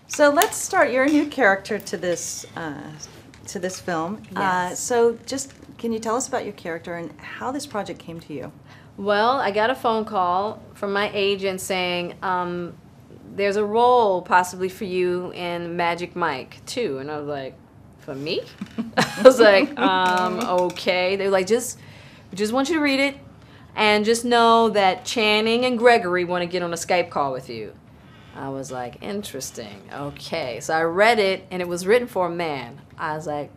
So let's start. You're a new character to this film. Yes. So just can you tell us about your character and how this project came to you? Well, I got a phone call from my agent saying, there's a role possibly for you in Magic Mike too. And I was like, for me? I was like, okay. They were like, we just want you to read it and just know that Channing and Gregory want to get on a Skype call with you. I was like, interesting. Okay. So I read it and it was written for a man. I was like,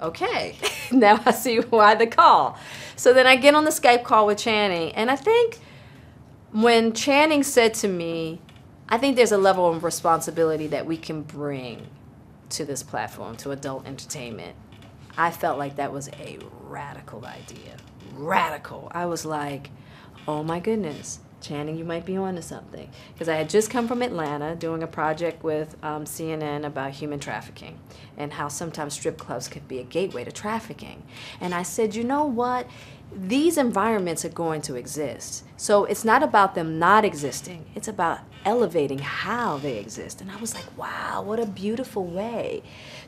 okay. Now I see why the call. So then I get on the Skype call with Channing, and I think when Channing said to me, I think there's a level of responsibility that we can bring to this platform, to adult entertainment. I felt like that was a radical idea. Radical. I was like, oh my goodness, Channing, you might be onto something. Because I had just come from Atlanta doing a project with CNN about human trafficking and how sometimes strip clubs could be a gateway to trafficking. And I said, you know what? These environments are going to exist. So it's not about them not existing. It's about elevating how they exist. And I was like, wow, what a beautiful way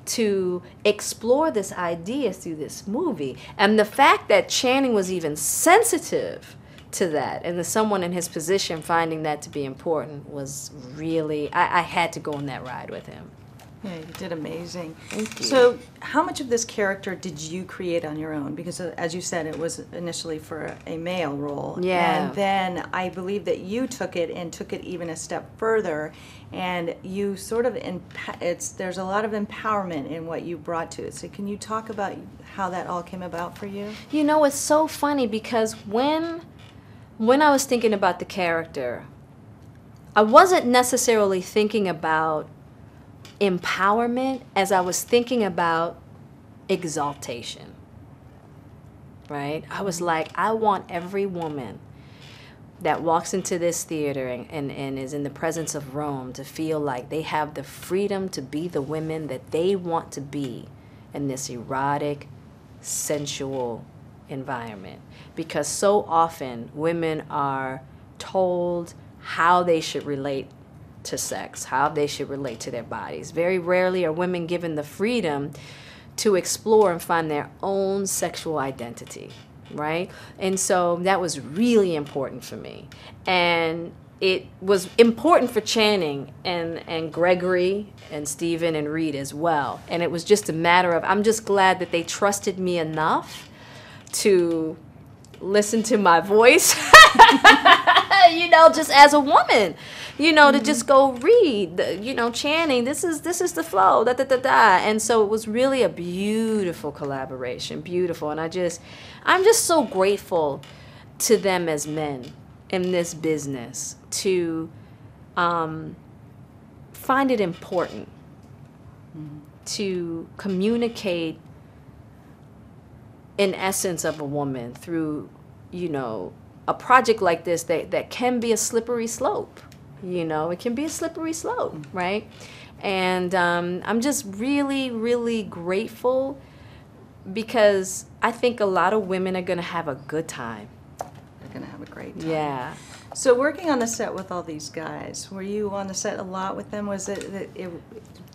to explore this idea through this movie. And the fact that Channing was even sensitive to that, and someone in his position finding that to be important was really, I had to go on that ride with him. Yeah, you did amazing. Thank you. So how much of this character did you create on your own? Because as you said, it was initially for a male role. Yeah. And then I believe that you took it and took it even a step further, and you sort of, there's a lot of empowerment in what you brought to it. So can you talk about how that all came about for you? You know, it's so funny because when I was thinking about the character, I wasn't necessarily thinking about empowerment as I was thinking about exaltation, right? I was like, I want every woman that walks into this theater and is in the presence of Rome to feel like they have the freedom to be the women that they want to be in this erotic, sensual environment. Because so often women are told how they should relate to sex, how they should relate to their bodies. Very rarely are women given the freedom to explore and find their own sexual identity, right? And so that was really important for me. And it was important for Channing and Gregory and Stephen and Reed as well. And it was just a matter of, I'm just glad that they trusted me enough to listen to my voice, you know, just as a woman, you know, to just go read, you know, Channing, this is the flow, da da da da. And so it was really a beautiful collaboration, beautiful. And I'm just so grateful to them as men in this business to find it important to communicate an essence of a woman through, you know, a project like this that can be a slippery slope. You know, it can be a slippery slope, right? And I'm just really, really grateful because I think a lot of women are going to have a good time. They're going to have a great time. Yeah. So working on the set with all these guys, were you on the set a lot with them? Was it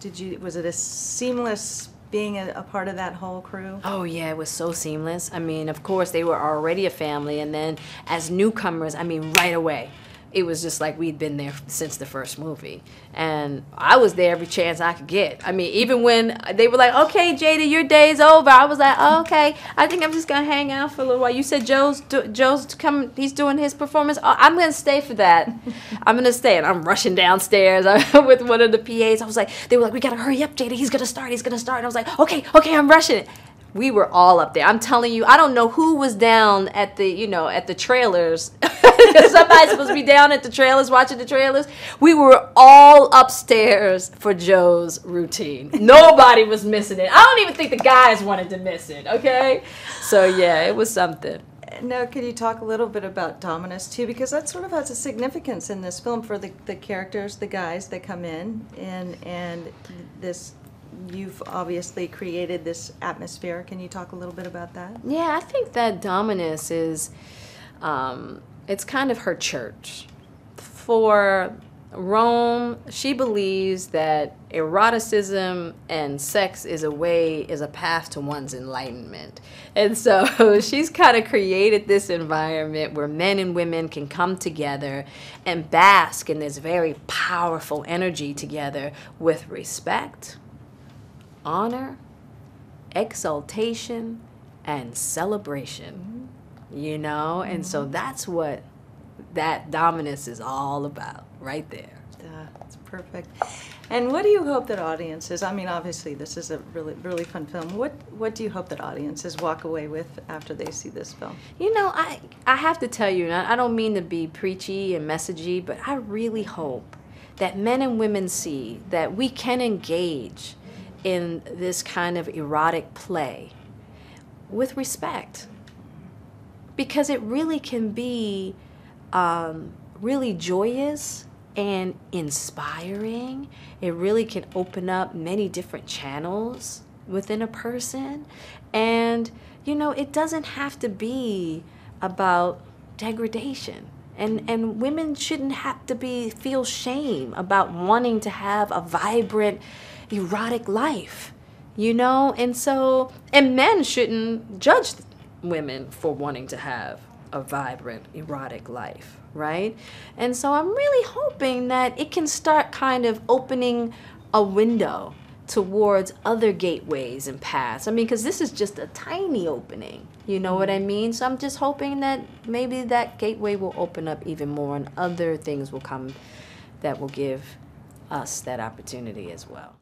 a seamless being a part of that whole crew? Oh yeah, it was so seamless. I mean, of course they were already a family, and then as newcomers, I mean, right away, it was just like we'd been there since the first movie. And I was there every chance I could get. I mean, even when they were like, okay, Jada, your day's over, I was like, oh, okay, I think I'm just going to hang out for a little while. You said Joe's coming, he's doing his performance. Oh, I'm going to stay for that. I'm going to stay. And I'm rushing downstairs with one of the PAs. I was like, they were like, we got to hurry up, Jada, he's going to start. And I was like, okay, I'm rushing it. We were all up there. I'm telling you, I don't know who was down at the, you know, at the trailers. Somebody's supposed to be down at the trailers, watching the trailers. We were all upstairs for Joe's routine. Nobody was missing it. I don't even think the guys wanted to miss it, okay? So, yeah, it was something. Now, could you talk a little bit about Dominus, too? Because that sort of has a significance in this film for the characters, the guys that come in, and this... You've obviously created this atmosphere. Can you talk a little bit about that? Yeah, I think that Dominus is, it's kind of her church. For Rome, she believes that eroticism and sex is a path to one's enlightenment. And so she's kind of created this environment where men and women can come together and bask in this very powerful energy together with respect, honor, exaltation, and celebration. You know? And so that's what that dominance is all about, right there. Yeah, that's perfect. And what do you hope that audiences, I mean, obviously this is a really, really fun film. What do you hope that audiences walk away with after they see this film? You know, I have to tell you, and I don't mean to be preachy and messagey, but I really hope that men and women see that we can engage in this kind of erotic play with respect. Because it really can be really joyous and inspiring. It really can open up many different channels within a person. And, you know, it doesn't have to be about degradation. And women shouldn't have to feel shame about wanting to have a vibrant, erotic life, you know? And men shouldn't judge women for wanting to have a vibrant, erotic life, right? And so I'm really hoping that it can start kind of opening a window towards other gateways and paths. I mean, because this is just a tiny opening, you know what I mean? So I'm just hoping that maybe that gateway will open up even more and other things will come that will give us that opportunity as well.